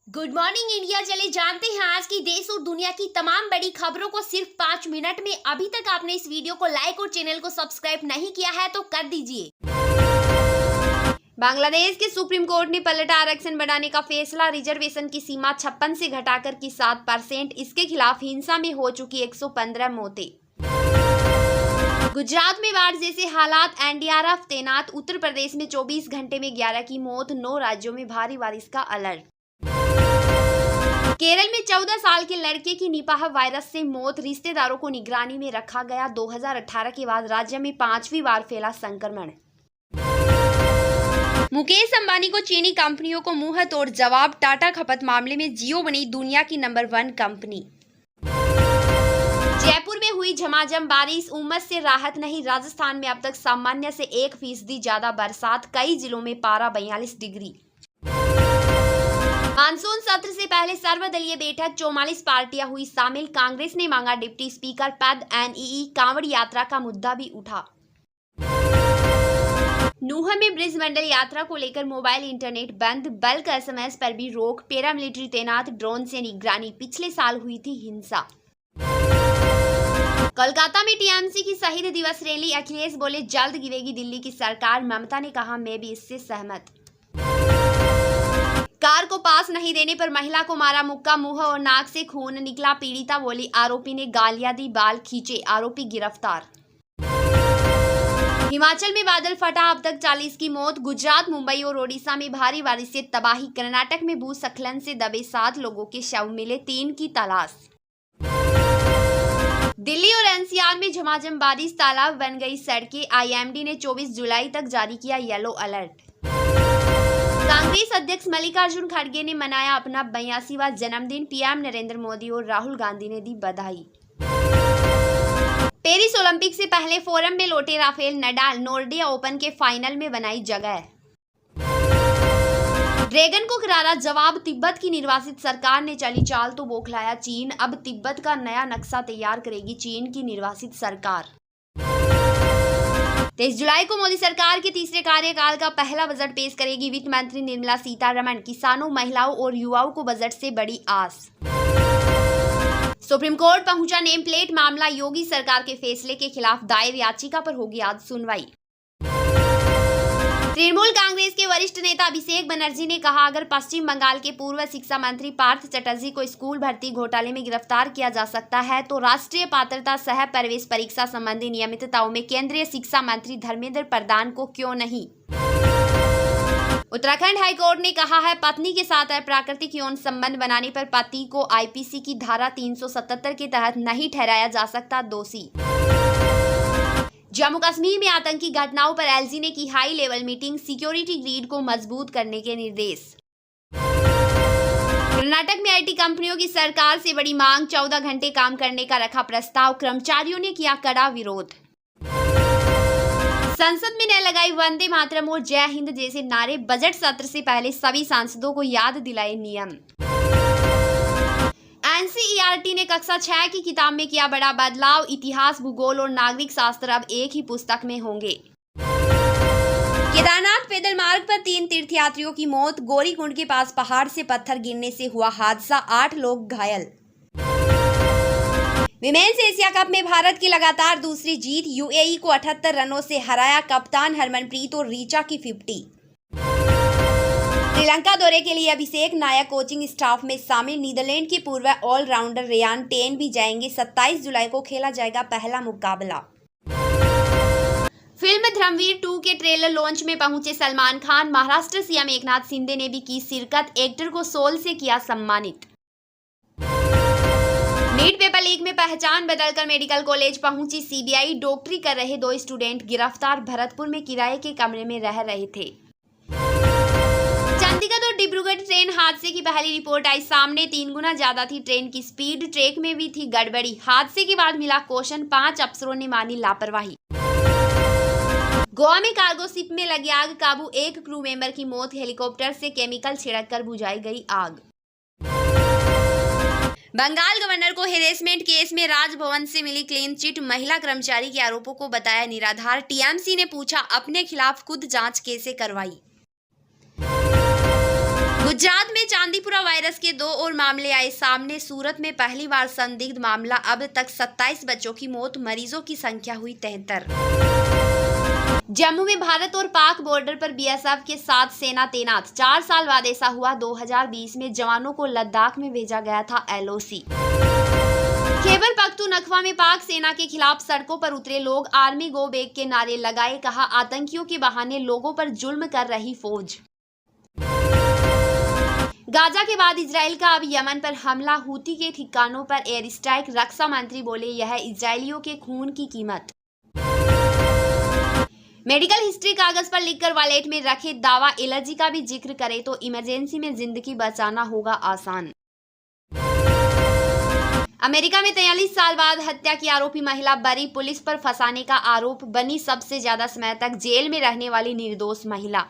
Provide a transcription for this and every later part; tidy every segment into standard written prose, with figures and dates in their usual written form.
Good morning India. चले जानते हैं आज की देश और दुनिया की तमाम बड़ी खबरों को सिर्फ 5 मिनट में। अभी तक आपने इस वीडियो को लाइक और चैनल को सब्सक्राइब नहीं किया है तो कर दीजिए। बांग्लादेश के सुप्रीम कोर्ट ने पलटा आरक्षण बढ़ाने का फैसला। रिजर्वेशन की सीमा 56 से घटाकर की 7%। इसके खिलाफ हिंसा में हो चुकी 115 मौतें। गुजरात में बाढ़ जैसे हालात, एनडीआरएफ तैनात। उत्तर प्रदेश में 24 घंटे में 11 की मौत। 9 राज्यों में भारी बारिश का अलर्ट। केरल में 14 साल के लड़के की निपाह वायरस से मौत। रिश्तेदारों को निगरानी में रखा गया। 2018 के बाद राज्य में 5वीं बार फैला संक्रमण। मुकेश अंबानी को चीनी कंपनियों को मुंह तोड़ जवाब। टाटा खपत मामले में जियो बनी दुनिया की नंबर 1 कंपनी। जयपुर में हुई झमाझम बारिश, उमस से राहत नहीं। राजस्थान में अब तक सामान्य से 1% ज्यादा बरसात। कई जिलों में पारा 42 डिग्री। मानसून सत्र से पहले सर्वदलीय बैठक, 44 पार्टियां हुई शामिल। कांग्रेस ने मांगा डिप्टी स्पीकर पद। एनईई कांवड़ यात्रा का मुद्दा भी उठा। नूह में ब्रिज मंडल यात्रा को लेकर मोबाइल इंटरनेट बंद। बल्क एसएमएस पर भी रोक। पैरामिलिट्री तैनात, ड्रोन से निगरानी। पिछले साल हुई थी हिंसा। कोलकाता में टीएमसी की शहीद दिवस रैली। अखिलेश बोले जल्द गिरेगी दिल्ली की सरकार। ममता ने कहा मैं भी इससे सहमत। कार को पास नहीं देने पर महिला को मारा मुक्का। मुंह और नाक से खून निकला। पीड़िता बोली आरोपी ने गालियां दी, बाल खींचे। आरोपी गिरफ्तार। हिमाचल में बादल फटा, अब तक 40 की मौत। गुजरात, मुंबई और ओडिशा में भारी बारिश से तबाही। कर्नाटक में भूस्खलन से दबे 7 लोगों के शव मिले, 3 की तलाश। दिल्ली और एनसीआर में झमाझम बारिश, तालाब बन गई सड़कें। आईएमडी ने 24 जुलाई तक जारी किया येलो अलर्ट। कांग्रेस अध्यक्ष मल्लिकार्जुन खड़गे ने मनाया अपना 82वां जन्मदिन। पीएम नरेंद्र मोदी और राहुल गांधी ने दी बधाई। पेरिस ओलंपिक से पहले फोरम में लौटे राफेल नडाल। नॉर्डिया ओपन के फाइनल में बनाई जगह। ड्रैगन को करारा जवाब। तिब्बत की निर्वासित सरकार ने चली चाल तो बौखलाया चीन। अब तिब्बत का नया नक्शा तैयार करेगी चीन की निर्वासित सरकार। 23 जुलाई को मोदी सरकार के तीसरे कार्यकाल का पहला बजट पेश करेगी वित्त मंत्री निर्मला सीतारमण। किसानों, महिलाओं और युवाओं को बजट से बड़ी आस। सुप्रीम कोर्ट पहुंचा नेम प्लेट मामला। योगी सरकार के फैसले के खिलाफ दायर याचिका पर होगी आज सुनवाई। तृणमूल कांग्रेस के वरिष्ठ नेता अभिषेक बनर्जी ने कहा अगर पश्चिम बंगाल के पूर्व शिक्षा मंत्री पार्थ चटर्जी को स्कूल भर्ती घोटाले में गिरफ्तार किया जा सकता है तो राष्ट्रीय पात्रता सह प्रवेश परीक्षा संबंधी नियमितताओं में केंद्रीय शिक्षा मंत्री धर्मेंद्र प्रधान को क्यों नहीं। उत्तराखंड हाईकोर्ट ने कहा है पत्नी के साथ अप्राकृतिक यौन संबंध बनाने पर पति को आईपीसी की धारा 377 के तहत नहीं ठहराया जा सकता दोषी। जम्मू कश्मीर में आतंकी घटनाओं पर एलजी ने की high level meeting. Security grid को मजबूत करने के निर्देश। कर्नाटक में आईटी कंपनियों की सरकार से बड़ी मांग। 14 घंटे काम करने का रखा प्रस्ताव। कर्मचारियों ने किया कड़ा विरोध। संसद में न लगाई वंदे मातरम और जय हिंद जैसे नारे। बजट सत्र से पहले सभी सांसदों को याद दिलाए नियम। एनसीईआरटी ने कक्षा 6 की किताब में किया बड़ा बदलाव। इतिहास, भूगोल और नागरिक शास्त्र अब एक ही पुस्तक में होंगे। केदारनाथ पैदल मार्ग पर 3 तीर्थयात्रियों की मौत। गौरीकुंड के पास पहाड़ से पत्थर गिरने से हुआ हादसा, 8 लोग घायल। विमेंस एशिया कप में भारत की लगातार दूसरी जीत। यूएई को 78 रनों से हराया। कप्तान हरमनप्रीत और रीचा की 50। श्रीलंका दौरे के लिए अभिषेक नायक कोचिंग स्टाफ में शामिल। नीदरलैंड के पूर्व ऑलराउंडर रेयान टेन भी जाएंगे। 27 जुलाई को खेला जाएगा पहला मुकाबला। फिल्म धर्मवीर 2 के ट्रेलर लॉन्च में पहुंचे सलमान खान। महाराष्ट्र सीएम एकनाथ शिंदे ने भी की शिरकत। एक्टर को सोल से किया सम्मानित। नीट पेपर लीक में पहचान बदलकर मेडिकल कॉलेज पहुंची सीबीआई। डॉक्टरी कर रहे 2 स्टूडेंट गिरफ्तार। भरतपुर में किराए के कमरे में रह रहे थे। चंडीगढ़ और डिब्रूगढ़ ट्रेन हादसे की पहली रिपोर्ट आई सामने। 3 गुना ज्यादा थी ट्रेन की स्पीड। ट्रैक में भी थी गड़बड़ी। हादसे के बाद मिला कौशन। 5 अफसरों ने मानी लापरवाही। गोवा में कार्गो शिप में लगी आग, काबू। 1 क्रू मेंबर की मौत। हेलीकॉप्टर से केमिकल छिड़ककर बुझाई गई आग। बंगाल गवर्नर को हेरेसमेंट केस में राजभवन से मिली क्लीन चिट। महिला कर्मचारी के आरोपों को बताया निराधार। टीएमसी ने पूछा अपने खिलाफ खुद जांच कैसे करवाई। गुजरात में चांदीपुरा वायरस के 2 और मामले आए सामने। सूरत में पहली बार संदिग्ध मामला। अब तक 27 बच्चों की मौत, मरीजों की संख्या हुई 73। जम्मू में भारत और पाक बॉर्डर पर बीएसएफ के साथ सेना तैनात। 4 साल बाद ऐसा हुआ। 2020 में जवानों को लद्दाख में भेजा गया था एलओसी। खैबर पख्तूनख्वा में पाक सेना के खिलाफ सड़कों पर उतरे लोग। आर्मी गो बैक के नारे लगाए। कहा, आतंकियों के बहाने लोगों पर जुल्म कर रही फौज। गाजा के बाद इजराइल का अब यमन पर हमला। हूती के ठिकानों पर एयर स्ट्राइक। रक्षा मंत्री बोले, यह इजरायलियों के खून की कीमत। मेडिकल हिस्ट्री कागज पर लिखकर वॉलेट में रखे। दावा एलर्जी का भी जिक्र करे तो इमरजेंसी में जिंदगी बचाना होगा आसान। अमेरिका में 43 साल बाद हत्या की आरोपी महिला बरी। पुलिस पर फंसाने का आरोप। बनी सबसे ज्यादा समय तक जेल में रहने वाली निर्दोष महिला।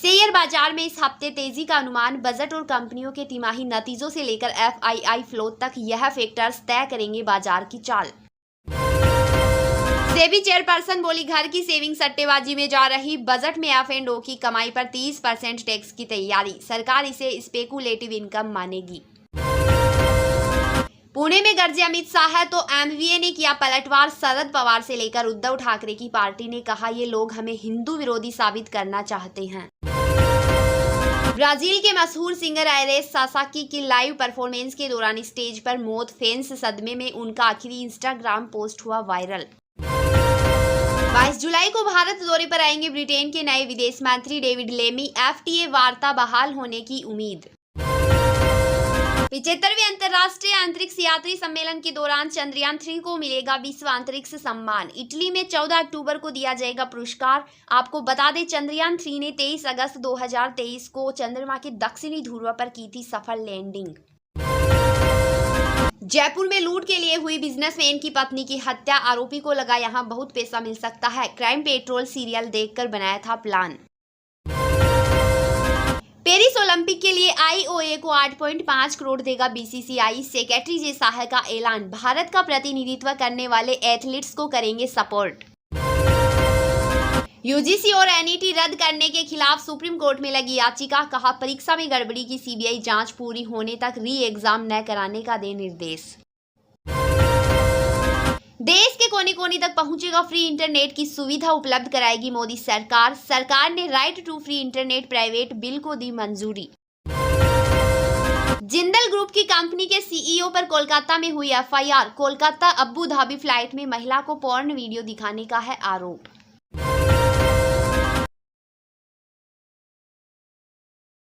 शेयर बाजार में इस हफ्ते तेजी का अनुमान। बजट और कंपनियों के तिमाही नतीजों से लेकर एफआईआई फ्लो तक यह फैक्टर्स तय करेंगे बाजार की चाल। सेबी चेयरपर्सन बोली, घर की सेविंग सट्टेबाजी में जा रही। बजट में F&O की कमाई पर 30% टैक्स की तैयारी। सरकार इसे स्पेकुलेटिव इनकम मानेगी। पुणे में गरजे अमित शाह तो एमवीए ने किया पलटवार। शरद पवार से लेकर उद्धव ठाकरे की पार्टी ने कहा, ये लोग हमें हिंदू विरोधी साबित करना चाहते हैं। ब्राजील के मशहूर सिंगर आयरेस सासाकी की लाइव परफॉर्मेंस के दौरान स्टेज पर मौत। फैंस सदमे में। उनका आखिरी इंस्टाग्राम पोस्ट हुआ वायरल। 22 जुलाई को भारत दौरे पर आएंगे ब्रिटेन के नए विदेश मंत्री डेविड लेमी। FTA वार्ता बहाल होने की उम्मीद। 75वें अंतर्राष्ट्रीय अंतरिक्ष यात्री सम्मेलन के दौरान चंद्रयान 3 को मिलेगा विश्व अंतरिक्ष सम्मान। इटली में 14 अक्टूबर को दिया जाएगा पुरस्कार। आपको बता दें, चंद्रयान 3 ने 23 अगस्त 2023 को चंद्रमा के दक्षिणी ध्रुव पर की थी सफल लैंडिंग। जयपुर में लूट के लिए हुई बिजनेसमैन की पत्नी की हत्या। आरोपी को लगा यहां बहुत पैसा मिल सकता है। क्राइम पेट्रोल सीरियल देखकर बनाया था प्लान। पेरिस ओलंपिक के लिए IOA को 8.5 करोड़ देगा BCCI। सेक्रेटरी जे शाह का ऐलान। भारत का प्रतिनिधित्व करने वाले एथलीट्स को करेंगे सपोर्ट। UGC और NET रद्द करने के खिलाफ सुप्रीम कोर्ट में लगी याचिका। कहा, परीक्षा में गड़बड़ी की CBI जांच पूरी होने तक री एग्जाम न कराने का दे निर्देश। देश के कोने कोने तक पहुंचेगा फ्री इंटरनेट की सुविधा उपलब्ध कराएगी मोदी सरकार। सरकार ने right to free internet private bill को दी मंजूरी। जिंदल ग्रुप की कंपनी के CEO पर कोलकाता में हुई FIR। कोलकाता अब्बू धाबी फ्लाइट में महिला को पोर्न वीडियो दिखाने का है आरोप।